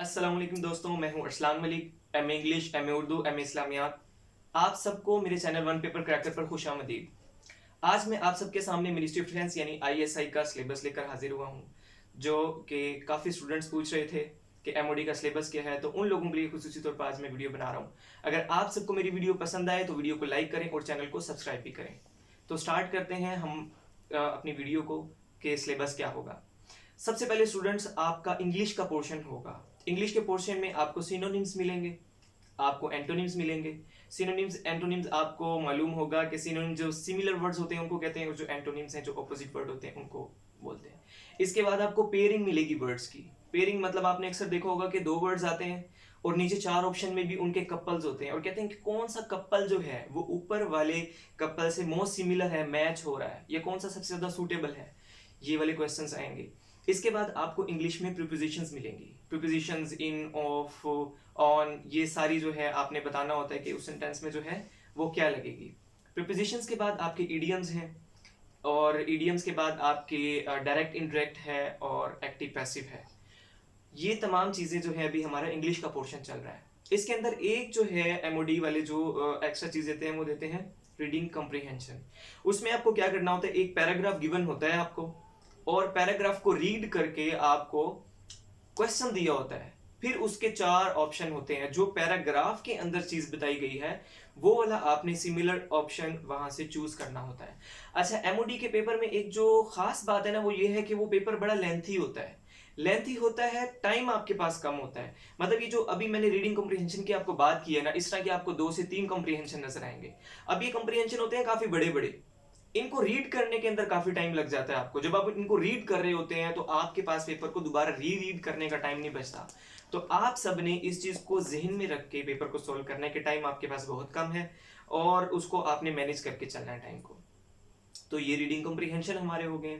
अस्सलाम वालेकुम दोस्तों, मैं हूं Arsalan Malik. M English, M Urdu, M इस्लामियात। आप सबको मेरे चैनल वन पेपर क्रैकर पर खुश आमदीद। आज मैं आप सबके सामने मिनिस्ट्री ऑफ डिफेंस यानी आईएसआई का सिलेबस लेकर हाजिर हुआ हूं, जो कि काफ़ी स्टूडेंट्स पूछ रहे थे कि एमओडी का सिलेबस क्या है, तो उन लोगों के लिए खुसूसी तौर पर आज मैं वीडियो बना रहा हूं। अगर आप सबको मेरी वीडियो पसंद आए तो वीडियो को लाइक करें और चैनल को सब्सक्राइब भी करें। तो स्टार्ट करते हैं हम अपनी वीडियो को कि सिलेबस क्या होगा। सबसे पहले स्टूडेंट्स, आपका इंग्लिश का पोर्शन होगा। इंग्लिश के पोर्शन में आपको सिनोनिम्स मिलेंगे, आपको एंटोनिम्स मिलेंगे। सिनोनिम्स एंटोनिम्स आपको मालूम होगा कि सिनोनिम जो सिमिलर वर्ड्स होते हैं उनको कहते हैं, और जो एंटोनिम्स हैं जो ऑपोजिट वर्ड होते हैं उनको बोलते हैं। इसके बाद आपको पेयरिंग मिलेगी वर्ड्स की। पेयरिंग मतलब आपने अक्सर देखा होगा कि दो वर्ड्स आते हैं और नीचे चार ऑप्शन में भी उनके कपल्स होते हैं, और कहते हैं कि कौन सा कपल जो है वो ऊपर वाले कपल से मोस्ट सिमिलर है, मैच हो रहा है, या कौन सा सबसे ज्यादा सूटेबल है। ये वाले क्वेश्चंस आएंगे। इसके बाद आपको इंग्लिश में प्रीपोजिशंस मिलेंगी। प्रीपोजिशंस इन, ऑफ, ऑन, ये सारी जो है आपने बताना होता है कि उस सेंटेंस में जो है वो क्या लगेगी। प्रीपोजिशंस के बाद आपके इडियम्स हैं, और इडियम्स के बाद आपके डायरेक्ट इनडायरेक्ट है और एक्टिव पैसिव है। ये तमाम चीजें जो है अभी हमारा इंग्लिश का पोर्शन चल रहा है। इसके अंदर एक जो है एमओडी वाले जो एक्स्ट्रा चीज देते हैं वो देते हैं रीडिंग कॉम्प्रिहेंशन। उसमें आपको क्या करना होता है, एक पैराग्राफ गिवन होता है आपको, और पैराग्राफ को रीड करके आपको क्वेश्चन दिया होता है। फिर उसके चार ऑप्शन होते हैं, जो पैराग्राफ के अंदर चीज बताई गई है वो वाला आपने सिमिलर ऑप्शन वहां से चूज करना होता है। अच्छा, एमओडी के पेपर में एक जो खास बात है ना, वो ये है कि वो पेपर बड़ा लेंथी होता है। लेंथी होता है, टाइम आपके पास कम होता है। मतलब ये जो अभी मैंने रीडिंग कॉम्प्रिहेंशन की आपको बात की है ना, इस तरह के आपको 2 से 3 कॉम्प्रिहेंशन नजर आएंगे। अब ये कॉम्प्रिहेंशन होते हैं काफी बड़े बड़े, इनको रीड करने के अंदर काफी टाइम लग जाता है आपको। जब आप इनको रीड कर रहे होते हैं तो आपके पास पेपर को दोबारा री रीड करने का टाइम नहीं बचता। तो आप सब ने इस चीज को जहन में रख के पेपर को सोल्व करने के टाइम आपके पास बहुत कम है, और उसको आपने मैनेज करके चलना है टाइम को। तो ये रीडिंग कॉम्प्रिहेंशन हमारे हो गए।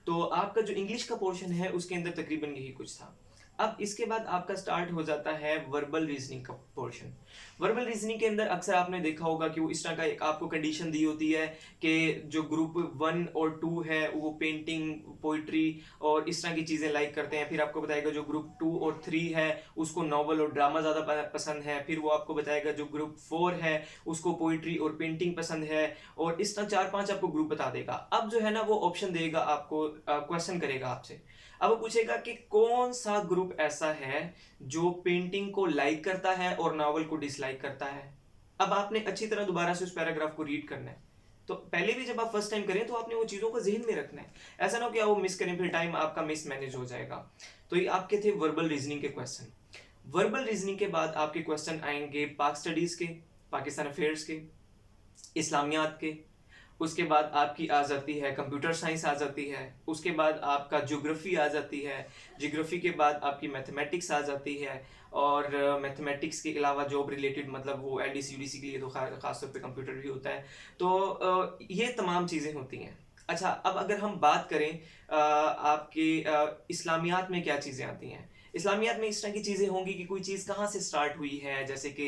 तो आपका जो इंग्लिश का पोर्शन है उसके अंदर तकरीबन यही कुछ था। अब इसके बाद आपका स्टार्ट हो जाता है वर्बल रीजनिंग का पोर्शन। वर्बल रीजनिंग के अंदर अक्सर आपने देखा होगा कि वो इस तरह का एक आपको कंडीशन दी होती है कि जो ग्रुप 1 और 2 है वो पेंटिंग, पोइट्री और इस तरह की चीजें लाइक करते हैं। फिर आपको बताएगा जो ग्रुप 2 और 3 है उसको नॉवल और ड्रामा ज्यादा पसंद है। फिर वो आपको बताएगा जो ग्रुप 4 है उसको पोइट्री और पेंटिंग पसंद है, और इस तरह 4-5 आपको ग्रुप बता देगा। अब जो है ना वो ऑप्शन देगा आपको, क्वेश्चन करेगा आपसे। अब वो पूछेगा कि कौन सा ग्रुप ऐसा है जो पेंटिंग को लाइक करता है और नॉवल को डिसलाइक करता है। अब आपने अच्छी तरह दोबारा से उस पैराग्राफ को रीड करना है। तो पहले भी जब आप फर्स्ट टाइम करें तो आपने वो चीजों को जहन में रखना है, ऐसा ना हो कि आप वो मिस करें, फिर टाइम आपका मिस मैनेज हो जाएगा। तो ये आपके थे वर्बल रीजनिंग के क्वेश्चन। वर्बल रीजनिंग के बाद आपके क्वेश्चन आएंगे पाक स्टडीज के, पाकिस्तान अफेयर्स के, इस्लामियात के। उसके बाद आपकी आ जाती है कंप्यूटर साइंस आ जाती है। उसके बाद आपका ज्योग्राफी आ जाती है। ज्योग्राफी के बाद आपकी मैथमेटिक्स आ जाती है। और मैथमेटिक्स के अलावा जॉब रिलेटेड, मतलब वो एलडीसी यूडीसी के लिए तो खासतौर पे कंप्यूटर भी होता है। तो ये तमाम चीज़ें होती हैं। अच्छा, अब अगर हम बात करें आपके इस्लामियात में क्या चीज़ें आती हैं। इस्लामियात में इस तरह की चीज़ें होंगी कि कोई चीज़ कहाँ से स्टार्ट हुई है, जैसे कि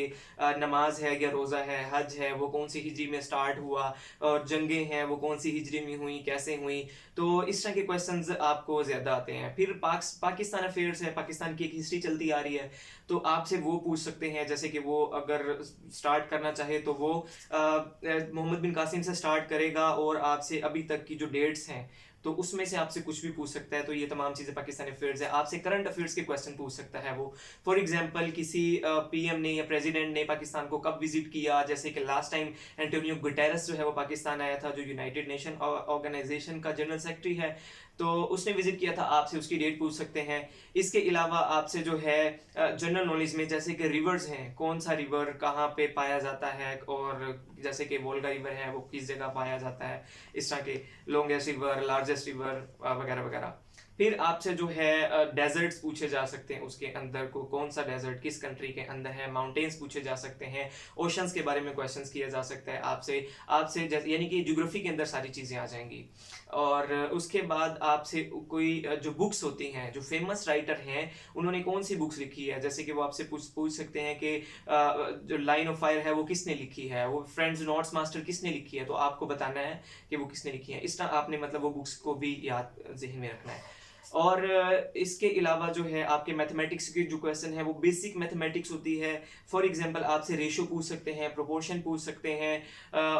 नमाज है या रोज़ा है, हज है वो कौन सी हिजरी में स्टार्ट हुआ, और जंगें हैं वो कौन सी हिजरी में हुई, कैसे हुई। तो इस तरह के क्वेश्चंस आपको ज़्यादा आते हैं। फिर पाकिस्तान अफेयर्स है, पाकिस्तान की एक हिस्ट्री चलती आ रही है, तो आपसे वो पूछ सकते हैं। जैसे कि वो अगर स्टार्ट करना चाहे तो वो मोहम्मद बिन कासिम से स्टार्ट करेगा, और आपसे अभी तक की जो डेट्स हैं तो उसमें से आपसे कुछ भी पूछ सकता है। तो ये तमाम चीज़ें पाकिस्तानी अफेयर्स है। आपसे करंट अफेयर्स के क्वेश्चन पूछ सकता है वो। फॉर एग्जांपल किसी पीएम ने या प्रेसिडेंट ने पाकिस्तान को कब विजिट किया, जैसे कि लास्ट टाइम एंटोनियो गुटेरेस जो है वो पाकिस्तान आया था, जो यूनाइटेड नेशन ऑर्गेनाइजेशन का जनरल सेक्रेटरी है, तो उसने विजिट किया था। आपसे उसकी डेट पूछ सकते हैं। इसके अलावा आपसे जो है जनरल नॉलेज में, जैसे कि रिवर्स हैं, कौन सा रिवर कहाँ पे पाया जाता है, और जैसे कि वोल्गा रिवर है वो किस जगह पाया जाता है, इस तरह के लॉन्गेस्ट रिवर, लार्जेस्ट रिवर वगैरह वगैरह। फिर आपसे जो है डेजर्ट्स पूछे जा सकते हैं, उसके अंदर को कौन सा डेजर्ट किस कंट्री के अंदर है, माउंटेन्स पूछे जा सकते हैं, ओशंस के बारे में क्वेश्चंस किया जा सकता है आपसे। आपसे यानी कि ज्योग्राफी के अंदर सारी चीज़ें आ जाएंगी। और उसके बाद आपसे कोई जो बुक्स होती हैं, जो फेमस राइटर हैं उन्होंने कौन सी बुक्स लिखी है, जैसे कि वो आपसे पूछ सकते हैं कि जो लाइन ऑफ फायर है वो किसने लिखी है, वो फ्रेंड्स नोट्स मास्टर किसने लिखी है, तो आपको बताना है कि वो किसने लिखी है। इस तरह आपने मतलब वो बुक्स को भी याद जहन में रखना है। और इसके अलावा जो है आपके मैथमेटिक्स के जो क्वेश्चन है वो बेसिक मैथमेटिक्स होती है। फॉर एग्जांपल आपसे रेशो पूछ सकते हैं, प्रोपोर्शन पूछ सकते हैं,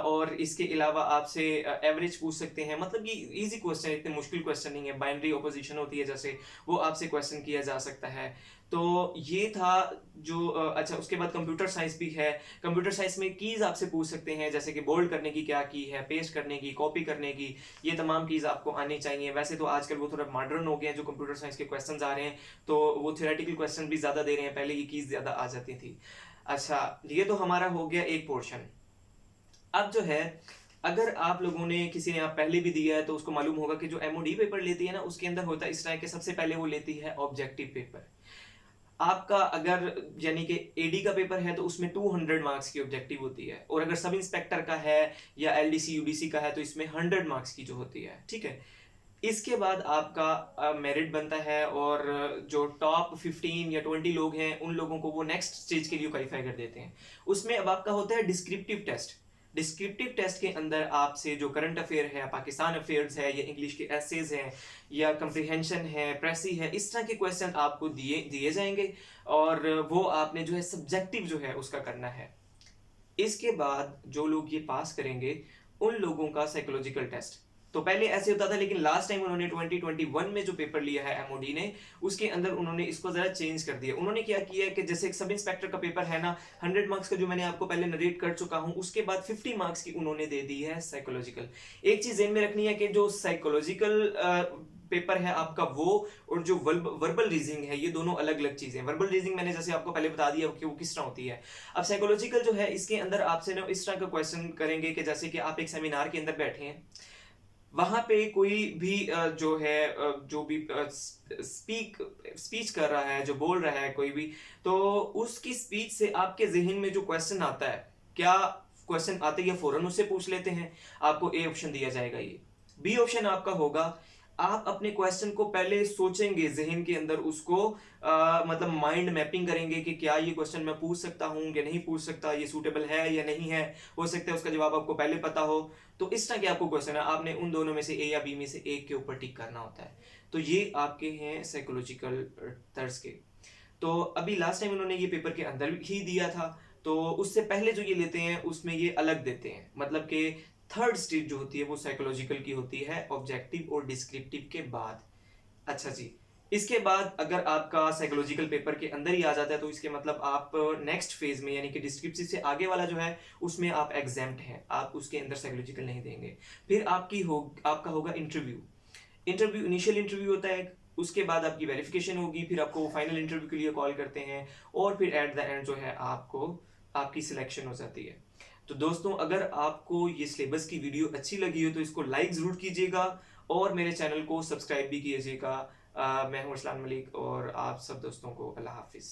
और इसके अलावा आपसे एवरेज पूछ सकते हैं। मतलब ये इजी क्वेश्चन, इतने मुश्किल क्वेश्चन नहीं है। बाइनरी ऑपोजिशन होती है जैसे, वो आपसे क्वेश्चन किया जा सकता है। तो ये था जो अच्छा, उसके बाद कंप्यूटर साइंस भी है। कंप्यूटर साइंस में कीज आपसे पूछ सकते हैं, जैसे कि बोल्ड करने की क्या की है, पेस्ट करने की, कॉपी करने की, ये तमाम कीज आपको आनी चाहिए। वैसे तो आजकल वो थोड़ा मॉडर्न हो गए हैं जो कंप्यूटर साइंस के क्वेश्चन आ रहे हैं, तो वो थ्योरेटिकल क्वेश्चन भी ज्यादा दे रहे हैं, पहले ये कीज ज्यादा आ जाती थी। अच्छा, ये तो हमारा हो गया एक पोर्शन। अब जो है, अगर आप लोगों ने, किसी ने आप पहले भी दिया है तो उसको मालूम होगा कि जो एमओडी पेपर लेती है ना, उसके अंदर होता है इस तरह के, सबसे पहले वो लेती है ऑब्जेक्टिव पेपर। आपका अगर यानी कि एडी का पेपर है तो उसमें 200 मार्क्स की ऑब्जेक्टिव होती है, और अगर सब इंस्पेक्टर का है या एलडीसी यूडीसी का है तो इसमें 100 मार्क्स की जो होती है, ठीक है। इसके बाद आपका मेरिट बनता है, और जो टॉप 15 या 20 लोग हैं उन लोगों को वो नेक्स्ट स्टेज के लिए क्वालिफाई कर देते हैं। उसमें अब आपका होता है डिस्क्रिप्टिव टेस्ट। डिस्क्रिप्टिव टेस्ट के अंदर आपसे जो करंट अफेयर है, पाकिस्तान अफेयर्स है, या इंग्लिश के एसेज हैं, या कंप्रीहेंशन है, प्रेसी है, इस तरह के क्वेश्चन आपको दिए दिए जाएंगे, और वो आपने जो है सब्जेक्टिव जो है उसका करना है। इसके बाद जो लोग ये पास करेंगे उन लोगों का साइकोलॉजिकल टेस्ट। तो पहले ऐसे होता था, लेकिन लास्ट टाइम उन्होंने 2021 में जो पेपर लिया है एमओडी ने, उसके अंदर उन्होंने इसको जरा चेंज कर दिया। उन्होंने क्या किया कि जैसे एक सब इंस्पेक्टर का पेपर है ना, 100 मार्क्स का, जो मैंने आपको पहले नरेट कर चुका हूं, उसके बाद 50 मार्क्स की उन्होंने दे दी है साइकोलॉजिकल। एक चीज ध्यान में रखनी है कि जो साइकोलॉजिकल पेपर है आपका वो, और जो वर्बल रीजनिंग है, ये दोनों अलग अलग चीजें। वर्बल रीजनिंग मैंने जैसे आपको पहले बता दिया कि वो किस तरह होती है। अब साइकोलॉजिकल जो है, इसके अंदर आपसे ना इस तरह का क्वेश्चन करेंगे कि जैसे कि आप एक सेमिनार के अंदर बैठे हैं, वहां पे कोई भी जो है जो भी स्पीच कर रहा है, जो बोल रहा है कोई भी, तो उसकी स्पीच से आपके जहन में जो क्वेश्चन आता है, क्या क्वेश्चन आते ही फौरन उससे पूछ लेते हैं? आपको ए ऑप्शन दिया जाएगा। ये बी ऑप्शन आपका होगा, आप अपने क्वेश्चन को पहले सोचेंगे जहन के अंदर, उसको मतलब माइंड मैपिंग करेंगे कि क्या ये क्वेश्चन मैं पूछ सकता हूं कि नहीं पूछ सकता, ये सूटेबल है या नहीं है। हो सकता है उसका जवाब आपको पहले पता हो। तो इस तरह के आपको क्वेश्चन है, आपने उन दोनों में से ए या बी में से एक के ऊपर टिक करना होता है। तो ये आपके हैं साइकोलॉजिकल तर्ज के। तो अभी लास्ट टाइम उन्होंने ये पेपर के अंदर ही दिया था, तो उससे पहले जो ये लेते हैं उसमें ये अलग देते हैं। मतलब कि थर्ड स्टेज जो होती है वो साइकोलॉजिकल की होती है ऑब्जेक्टिव और डिस्क्रिप्टिव के बाद। अच्छा जी, इसके बाद अगर आपका साइकोलॉजिकल पेपर के अंदर ही आ जाता है तो इसके मतलब आप नेक्स्ट फेज में, यानी कि डिस्क्रिप्टिव से आगे वाला जो है उसमें आप एग्जेम्प्ट हैं, आप उसके अंदर साइकोलॉजिकल नहीं देंगे। फिर आपका होगा इंटरव्यू। इंटरव्यू इनिशियल इंटरव्यू होता है, उसके बाद आपकी वेरिफिकेशन होगी, फिर आपको फाइनल इंटरव्यू के लिए कॉल करते हैं, और फिर एट द एंड जो है आपको आपकी सिलेक्शन हो जाती है। तो दोस्तों, अगर आपको ये सिलेबस की वीडियो अच्छी लगी हो तो इसको लाइक ज़रूर कीजिएगा, और मेरे चैनल को सब्सक्राइब भी कीजिएगा। मैं हूं अरसलान मलिक, और आप सब दोस्तों को अल्लाह हाफिज़।